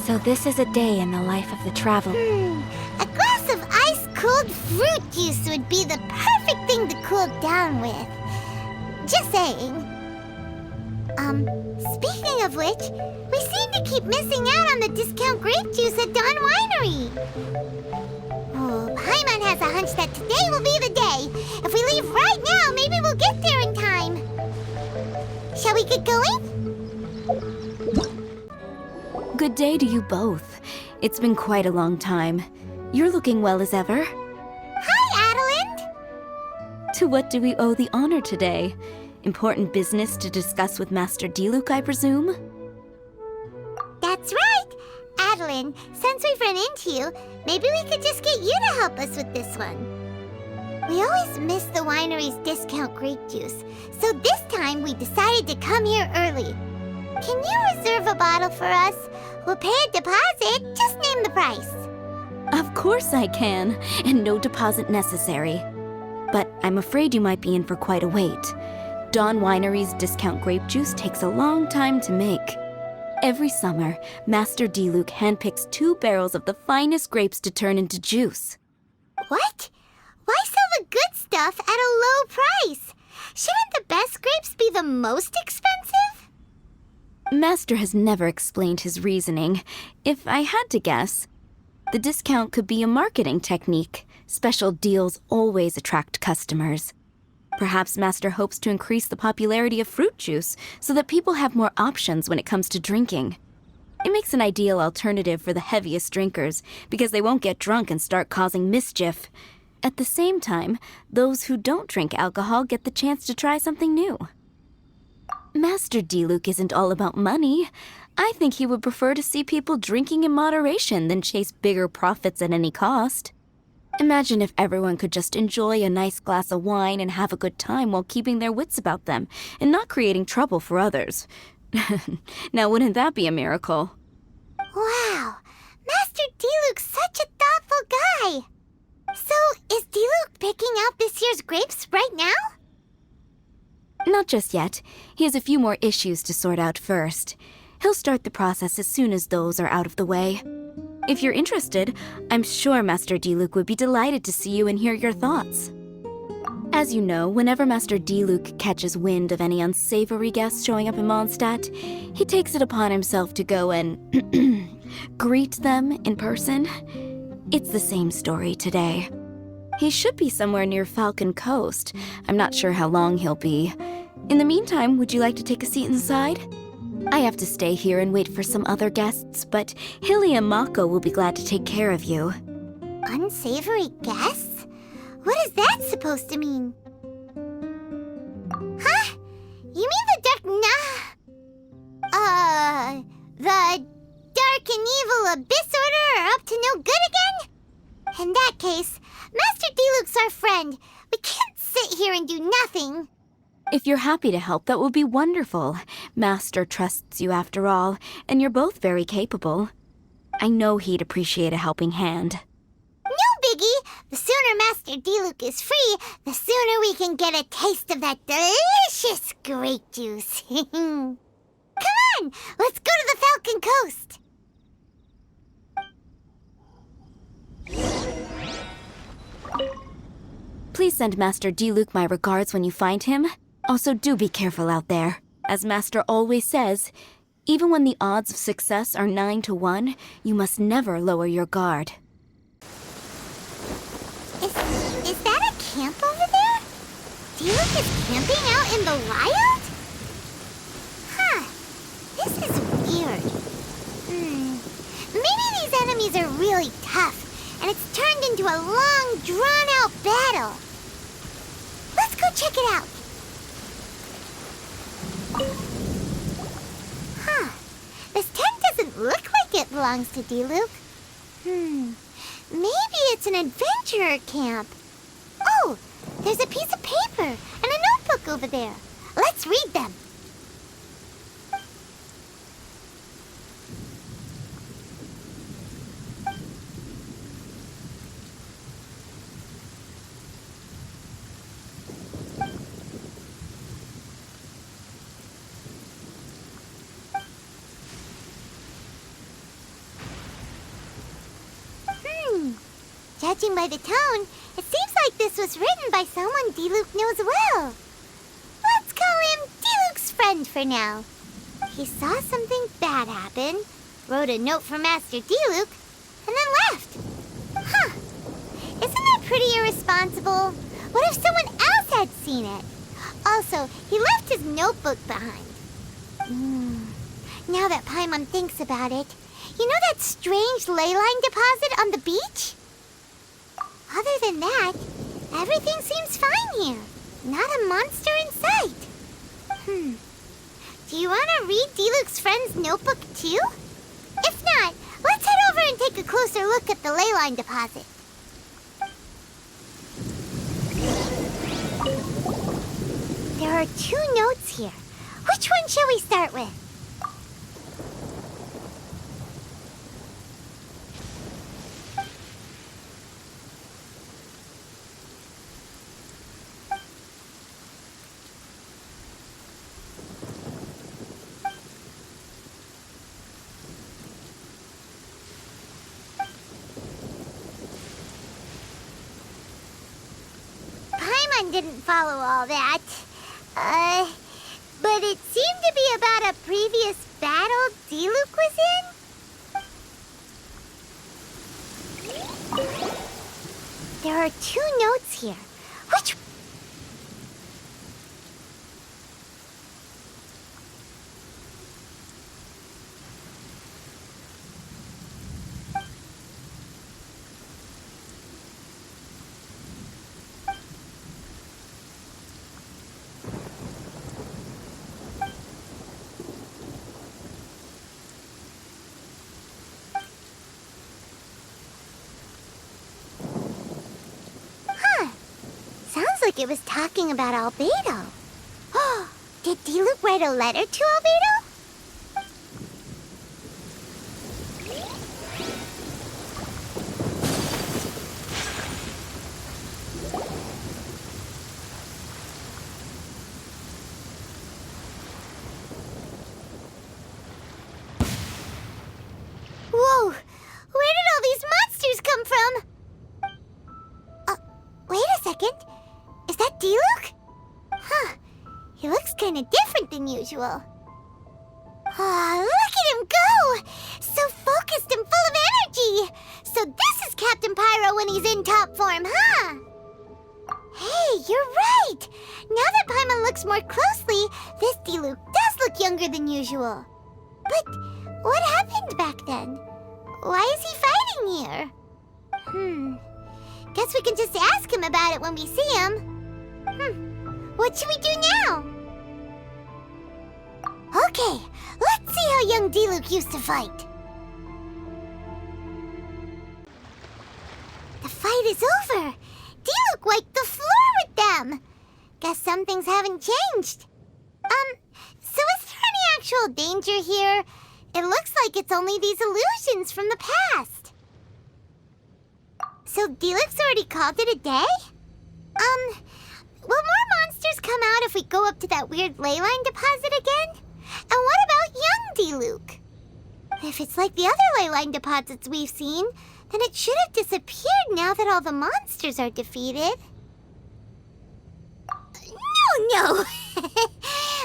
So this is a day in the life of the traveler. A glass of ice-cold fruit juice would be the perfect thing to cool down with. Just saying. Speaking of which, we seem to keep missing out on the discount grape juice at Dawn Winery. Oh, Paimon has a hunch that today will be the day. If we leave right now, maybe we'll get there in time. Shall we get going? Good day to you both. It's been quite a long time. You're looking well as ever. Hi, Adelind! To what do we owe the honor today? Important business to discuss with Master Diluc, I presume? That's right! Adelind, since we've run into you, maybe we could just get you to help us with this one. We always miss the winery's discount grape juice, so this time we decided to come here early. Can you reserve a bottle for us? We'll pay a deposit, just name the price. Of course I can, and no deposit necessary. But I'm afraid you might be in for quite a wait. Dawn Winery's discount grape juice takes a long time to make. Every summer, Master Diluc handpicks 2 barrels of the finest grapes to turn into juice. What? Why sell the good stuff at a low price? Shouldn't the best grapes be the most expensive? Master has never explained his reasoning. If I had to guess, the discount could be a marketing technique. Special deals always attract customers. Perhaps Master hopes to increase the popularity of fruit juice so that people have more options when it comes to drinking. It makes an ideal alternative for the heaviest drinkers because they won't get drunk and start causing mischief. At the same time, those who don't drink alcohol get the chance to try something new. Master Diluc isn't all about money. I think he would prefer to see people drinking in moderation than chase bigger profits at any cost. Imagine if everyone could just enjoy a nice glass of wine and have a good time while keeping their wits about them and not creating trouble for others. Now, wouldn't that be a miracle? Wow, Master Diluc's such a thoughtful guy. So, is Diluc picking out this year's grapes right now? Not just yet. He has a few more issues to sort out first. He'll start the process as soon as those are out of the way. If you're interested, I'm sure Master Diluc would be delighted to see you and hear your thoughts. As you know, whenever Master Diluc catches wind of any unsavory guests showing up in Mondstadt, he takes it upon himself to go and greet them in person. It's the same story today. He should be somewhere near Falcon Coast. I'm not sure how long he'll be. In the meantime, would you like to take a seat inside? I have to stay here and wait for some other guests, but Hilly and Mako will be glad to take care of you. Unsavory guests? What is that supposed to mean? Huh? You mean the dark and evil Abyss Order are up to no good again? In that case, Master Diluc's our friend. We can't sit here and do nothing. If you're happy to help, that would be wonderful. Master trusts you after all, and you're both very capable. I know he'd appreciate a helping hand. No biggie! The sooner Master Diluc is free, the sooner we can get a taste of that delicious grape juice. Come on! Let's go to the Falcon Coast! Please send Master Diluc my regards when you find him. Also, do be careful out there. As Master always says, even when the odds of success are 9 to 1, you must never lower your guard. Is that a camp over there? Diluc is camping out in the wild? Huh. This is weird. Maybe these enemies are really tough, and it's turned into a long, drawn-out battle. Let's go check it out. Huh. This tent doesn't look like it belongs to Diluc. Maybe it's an adventurer camp. Oh, there's a piece of paper and a notebook over there. Let's read them. Judging by the tone, it seems like this was written by someone Diluc knows well. Let's call him Diluc's friend for now. He saw something bad happen, wrote a note for Master Diluc, and then left. Huh. Isn't that pretty irresponsible? What if someone else had seen it? Also, he left his notebook behind. Now that Paimon thinks about it, you know that strange ley line deposit on the beach? Other than that, everything seems fine here. Not a monster in sight. Do you want to read Diluc's friend's notebook too? If not, let's head over and take a closer look at the ley line deposit. There are 2 notes here. Which one shall we start with? Paimon didn't follow all that. But it seemed to be about a previous battle Diluc was in? There are 2 notes here. Which... Sounds like it was talking about Albedo. Oh, did Diluc write a letter to Albedo? Whoa! Where did all these monsters come from? Wait a second. Is that Diluc? Huh. He looks kind of different than usual. Oh, look at him go! So focused and full of energy! So this is Captain Pyro when he's in top form, huh? Hey, you're right! Now that Paimon looks more closely, this Diluc does look younger than usual. But what happened back then? Why is he fighting here? Guess we can just ask him about it when we see him. What should we do now? Okay, let's see how young Diluc used to fight. The fight is over. Diluc wiped the floor with them. Guess some things haven't changed. So is there any actual danger here? It looks like it's only these illusions from the past. So Diluc's already called it a day? Will more monsters come out if we go up to that weird ley line deposit again? And what about young Diluc? If it's like the other ley line deposits we've seen, then it should have disappeared now that all the monsters are defeated. No!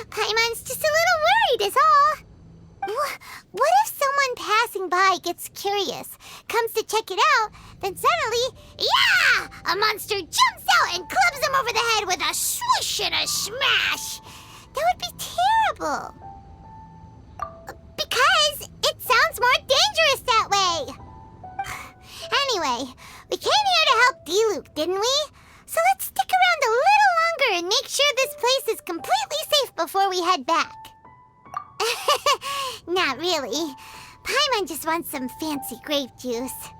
Paimon's just a little worried is all. What if someone passing by gets curious, comes to check it out, then suddenly, yeah! A monster jumps out and clubs him over the head with a swoosh and a smash! That would be terrible. Because it sounds more dangerous that way. Anyway, we came here to help Diluc, didn't we? So let's stick around a little longer and make sure this place is completely safe before we head back. Not really. Paimon just wants some fancy grape juice.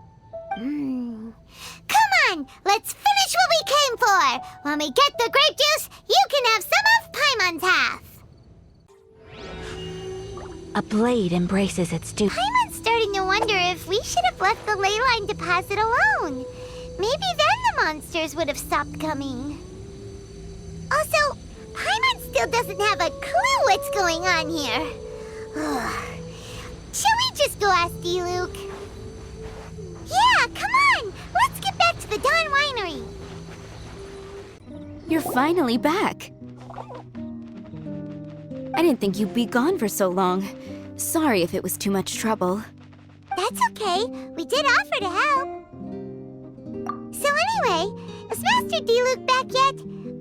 Come on, let's finish what we came for. When we get the grape juice, you can have some of Paimon's half. A blade embraces its dupe. Paimon's starting to wonder if we should have left the ley line deposit alone. Maybe then the monsters would have stopped coming. Also, Paimon still doesn't have a clue what's going on here. Shall we just go ask Diluc? Yeah, come on! Let's get back to Dawn Winery. You're finally back. I didn't think you'd be gone for so long. Sorry if it was too much trouble. That's okay. We did offer to help. So anyway, is Master Diluc back yet?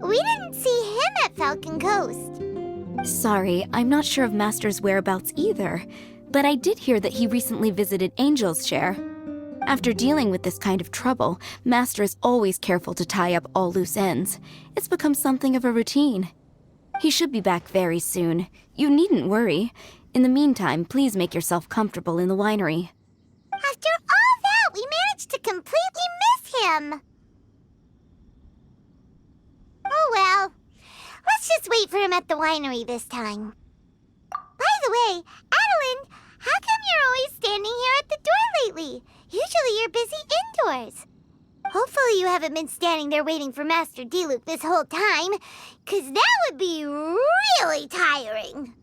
We didn't see him at Falcon Coast. Sorry, I'm not sure of Master's whereabouts either, but I did hear that he recently visited Angel's Share. After dealing with this kind of trouble, Master is always careful to tie up all loose ends. It's become something of a routine. He should be back very soon. You needn't worry. In the meantime, please make yourself comfortable in the winery. After all that, we managed to completely miss him. Oh well. Let's just wait for him at the winery this time. By the way, Adeline, how come you're always standing here at the door lately? Usually you're busy indoors. Hopefully you haven't been standing there waiting for Master Diluc this whole time, 'cause that would be really tiring.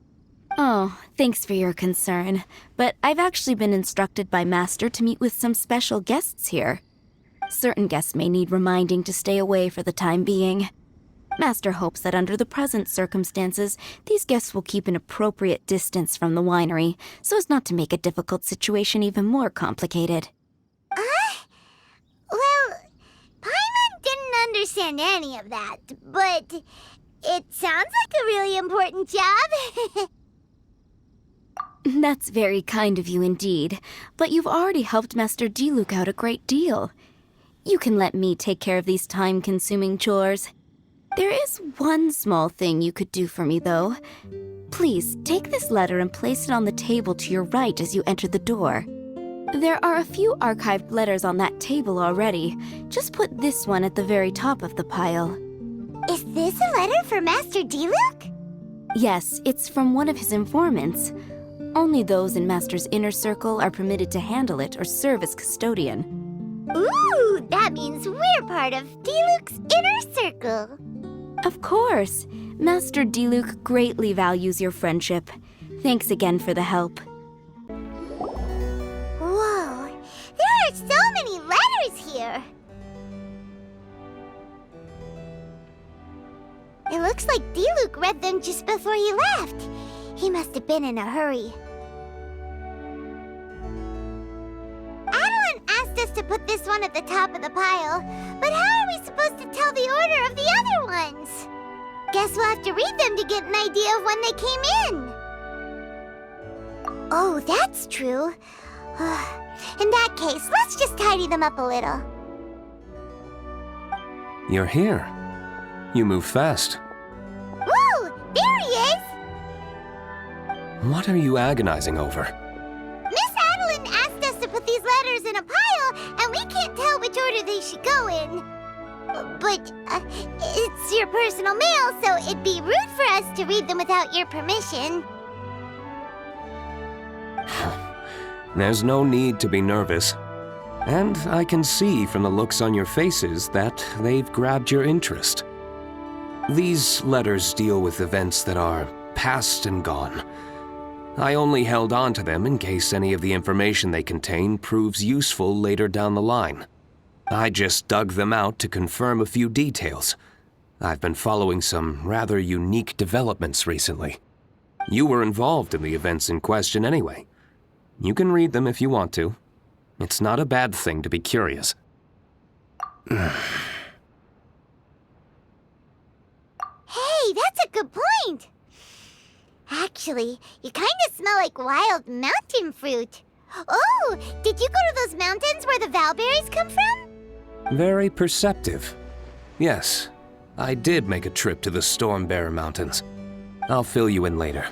Oh, thanks for your concern. But I've actually been instructed by Master to meet with some special guests here. Certain guests may need reminding to stay away for the time being. Master hopes that under the present circumstances, these guests will keep an appropriate distance from the winery, so as not to make a difficult situation even more complicated. Well, Paimon didn't understand any of that, but it sounds like a really important job. That's very kind of you indeed, but you've already helped Master Diluc out a great deal. You can let me take care of these time-consuming chores. There is one small thing you could do for me, though. Please, take this letter and place it on the table to your right as you enter the door. There are a few archived letters on that table already. Just put this one at the very top of the pile. Is this a letter for Master Diluc? Yes, it's from one of his informants. Only those in Master's inner circle are permitted to handle it or serve as custodian. Ooh, that means we're part of Diluc's inner circle. Of course. Master Diluc greatly values your friendship. Thanks again for the help. Whoa, there are so many letters here. It looks like Diluc read them just before he left. He must have been in a hurry. Adeline asked us to put this one at the top of the pile, but how are we supposed to tell the order of the other ones? Guess we'll have to read them to get an idea of when they came in. Oh, that's true. In that case, let's just tidy them up a little. You're here. You move fast. Woo! There he is! What are you agonizing over? Miss Adeline asked us to put these letters in a pile, and we can't tell which order they should go in. But it's your personal mail, so it'd be rude for us to read them without your permission. There's no need to be nervous. And I can see from the looks on your faces that they've grabbed your interest. These letters deal with events that are past and gone. I only held on to them in case any of the information they contain proves useful later down the line. I just dug them out to confirm a few details. I've been following some rather unique developments recently. You were involved in the events in question anyway. You can read them if you want to. It's not a bad thing to be curious. Hey, that's a good point. Actually, you kind of smell like wild mountain fruit. Oh, did you go to those mountains where the valberries come from? Very perceptive. Yes, I did make a trip to the Stormbearer Mountains. I'll fill you in later.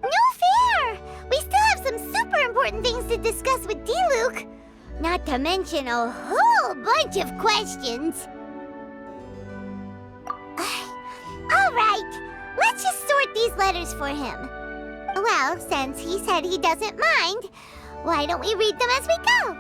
No fair! We still have some super important things to discuss with Diluc. Not to mention a whole bunch of questions. All right, let's just sort these letters for him. Well, since he said he doesn't mind, why don't we read them as we go?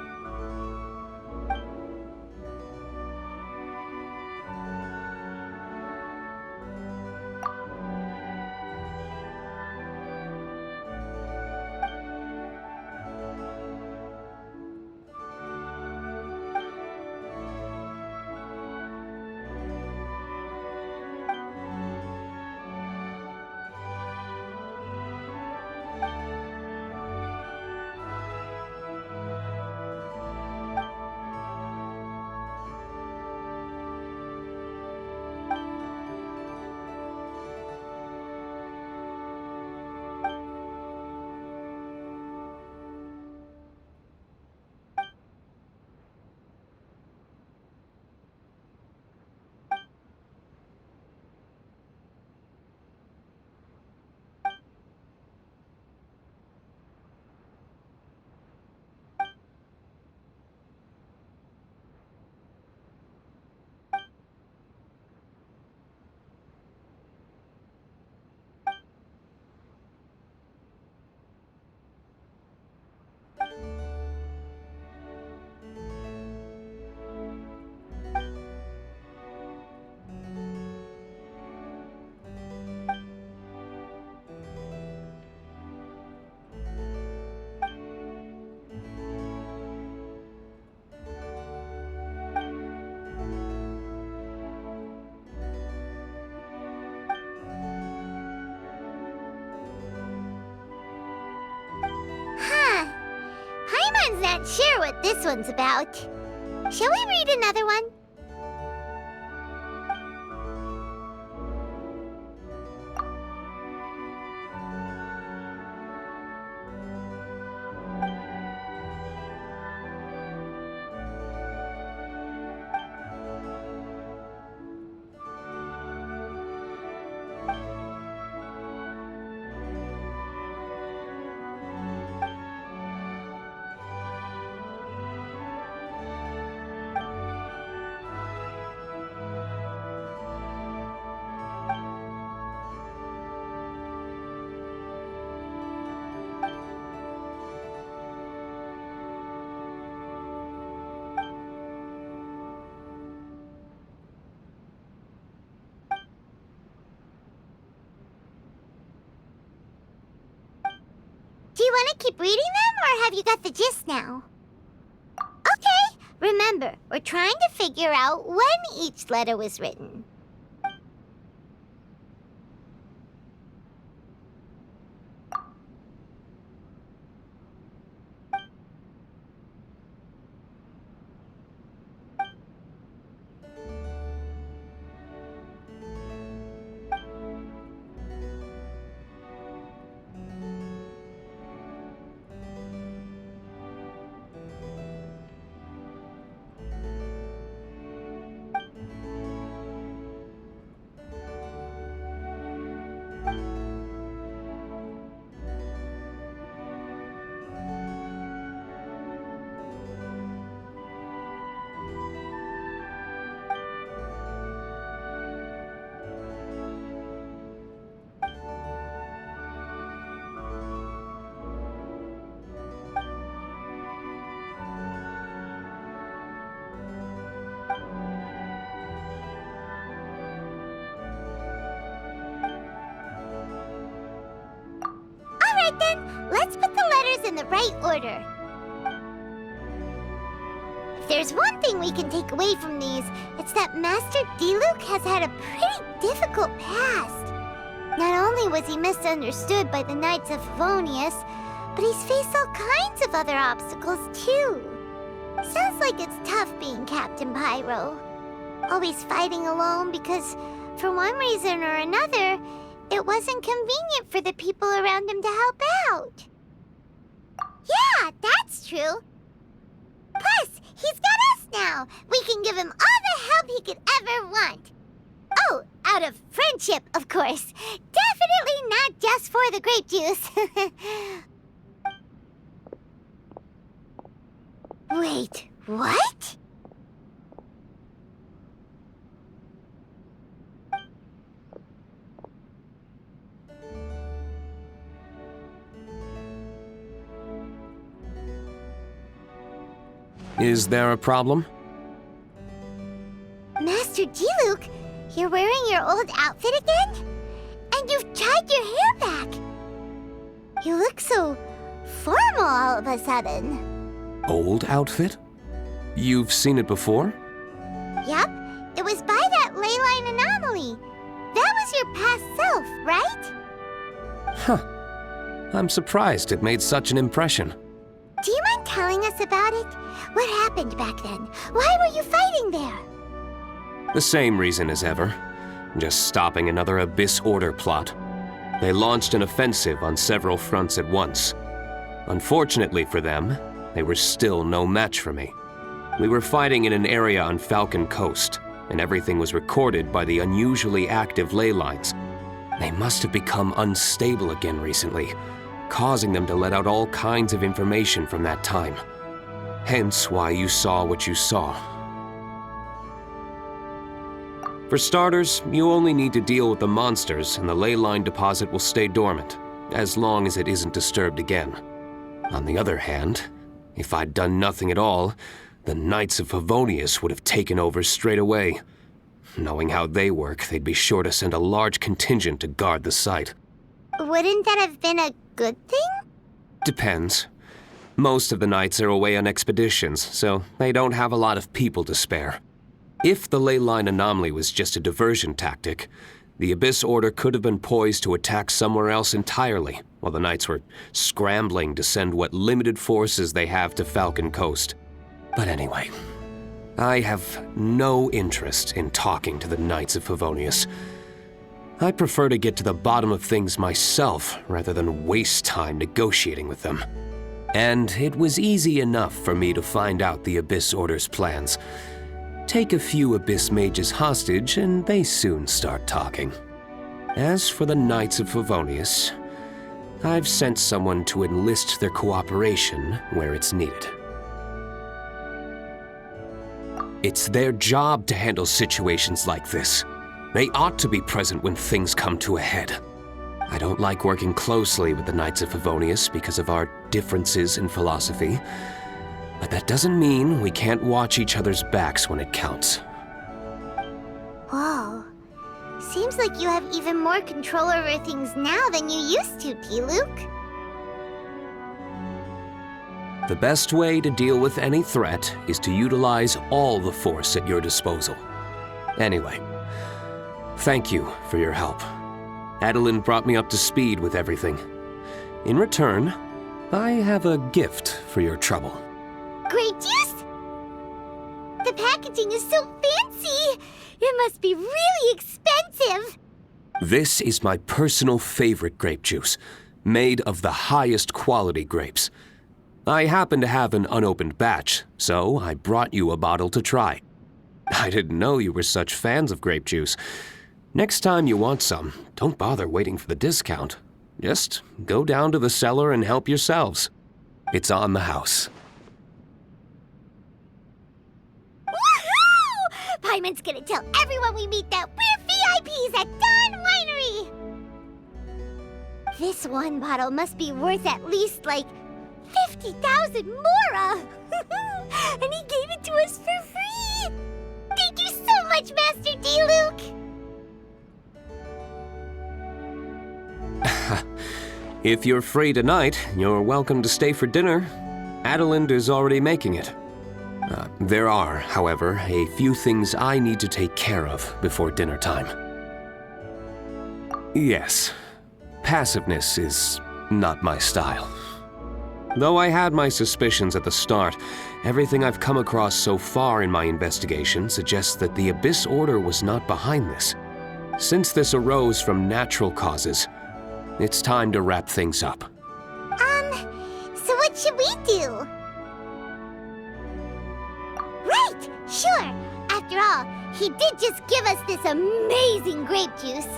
not sure what this one's about. Shall we read another one? Do you want to keep reading them, or have you got the gist now? Okay, remember, we're trying to figure out when each letter was written. Alright then, let's put the letters in the right order. If there's one thing we can take away from these, it's that Master Diluc has had a pretty difficult past. Not only was he misunderstood by the Knights of Favonius, but he's faced all kinds of other obstacles too. Sounds like it's tough being Captain Pyro. Always fighting alone because, for one reason or another, it wasn't convenient for the people around him to help out. Yeah, that's true. Plus, he's got us now. We can give him all the help he could ever want. Oh, out of friendship, of course. Definitely not just for the grape juice. Wait, what? Is there a problem? Master Diluc, you're wearing your old outfit again? And you've tied your hair back. You look so formal all of a sudden. Old outfit? You've seen it before? Yup, it was by that ley line anomaly. That was your past self, right? Huh. I'm surprised it made such an impression. Do you mind telling us about it? What happened back then? Why were you fighting there? The same reason as ever. Just stopping another Abyss Order plot. They launched an offensive on several fronts at once. Unfortunately for them, they were still no match for me. We were fighting in an area on Falcon Coast, and everything was recorded by the unusually active ley lines. They must have become unstable again recently, causing them to let out all kinds of information from that time. Hence why you saw what you saw. For starters, you only need to deal with the monsters and the ley line deposit will stay dormant, as long as it isn't disturbed again. On the other hand, if I'd done nothing at all, the Knights of Favonius would have taken over straight away. Knowing how they work, they'd be sure to send a large contingent to guard the site. Wouldn't that have been a good thing? Depends. Most of the Knights are away on expeditions, so they don't have a lot of people to spare. If the ley line anomaly was just a diversion tactic, the Abyss Order could have been poised to attack somewhere else entirely, while the Knights were scrambling to send what limited forces they have to Falcon Coast. But anyway, I have no interest in talking to the Knights of Favonius. I prefer to get to the bottom of things myself rather than waste time negotiating with them. And it was easy enough for me to find out the Abyss Order's plans. Take a few Abyss Mages hostage and they soon start talking. As for the Knights of Favonius, I've sent someone to enlist their cooperation where it's needed. It's their job to handle situations like this. They ought to be present when things come to a head. I don't like working closely with the Knights of Favonius because of our differences in philosophy, but that doesn't mean we can't watch each other's backs when it counts. Whoa. Seems like you have even more control over things now than you used to, Diluc. The best way to deal with any threat is to utilize all the force at your disposal. Anyway, thank you for your help. Adeline brought me up to speed with everything. In return, I have a gift for your trouble. Grape juice? The packaging is so fancy! It must be really expensive! This is my personal favorite grape juice, made of the highest quality grapes. I happen to have an unopened batch, so I brought you a bottle to try. I didn't know you were such fans of grape juice. Next time you want some, don't bother waiting for the discount. Just go down to the cellar and help yourselves. It's on the house. Woohoo! Paimon's gonna tell everyone we meet that we're VIPs at Dawn Winery! This one bottle must be worth at least, like, 50,000 mora! And he gave it to us for free! Thank you so much, Master Diluc! If you're free tonight, you're welcome to stay for dinner. Adeline is already making it. There are, however, a few things I need to take care of before dinner time. Yes, passiveness is not my style. Though I had my suspicions at the start, everything I've come across so far in my investigation suggests that the Abyss Order was not behind this. Since this arose from natural causes, it's time to wrap things up. So what should we do? Right, sure. After all, he did just give us this amazing grape juice.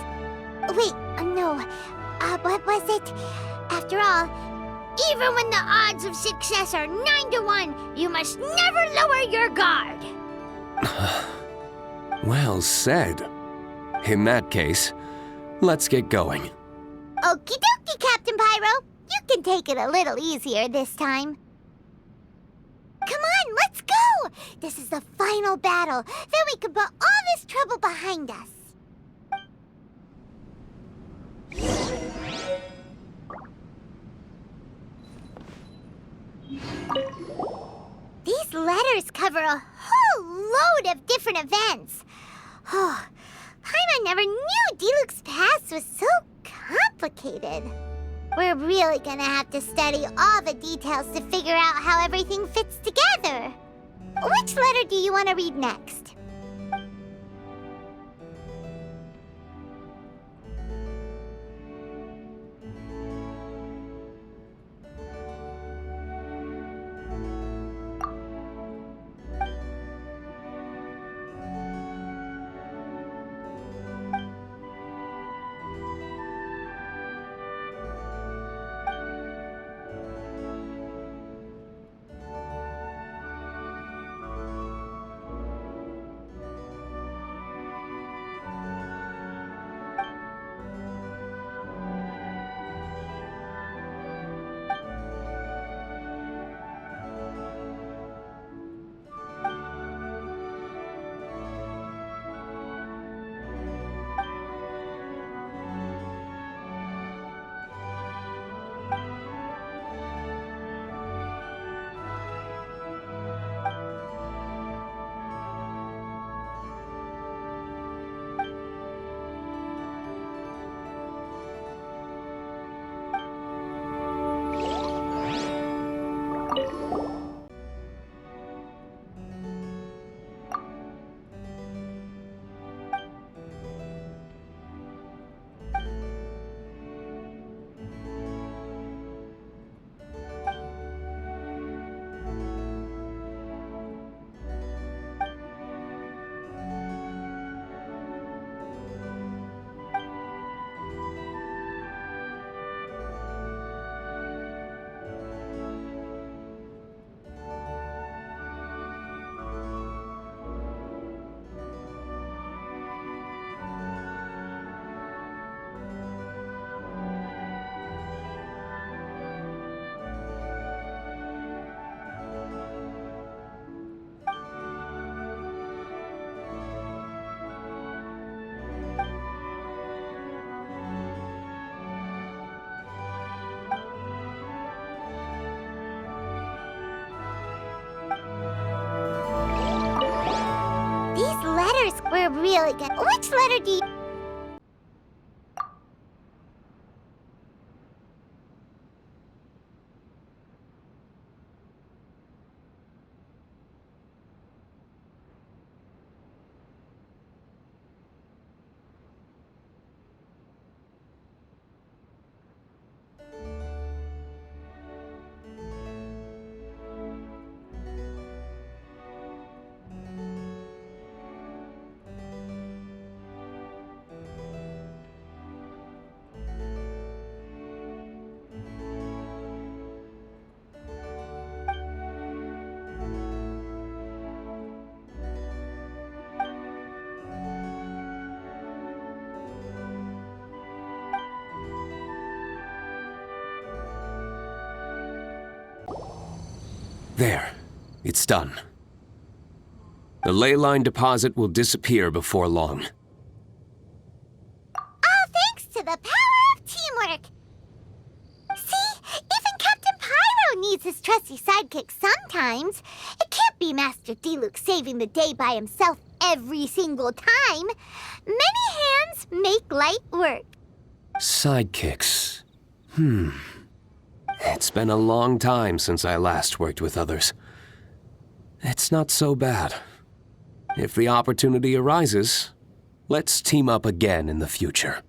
Wait, no. What was it? After all, even when the odds of success are 9 to 1, you must never lower your guard. Well said. In that case, let's get going. Okie dokie, Captain Pyro. You can take it a little easier this time. Come on, let's go! This is the final battle. Then we can put all this trouble behind us. These letters cover a whole load of different events. Oh, Paimon never knew Diluc's past was so complicated. We're really gonna have to study all the details to figure out how everything fits together. Which letter do you want to read next? again. Which letter do you... There. It's done. The ley line deposit will disappear before long. All thanks to the power of teamwork. See, even Captain Pyro needs his trusty sidekick sometimes. It can't be Master Diluc saving the day by himself every single time. Many hands make light work. Sidekicks. It's been a long time since I last worked with others. It's not so bad. If the opportunity arises, let's team up again in the future.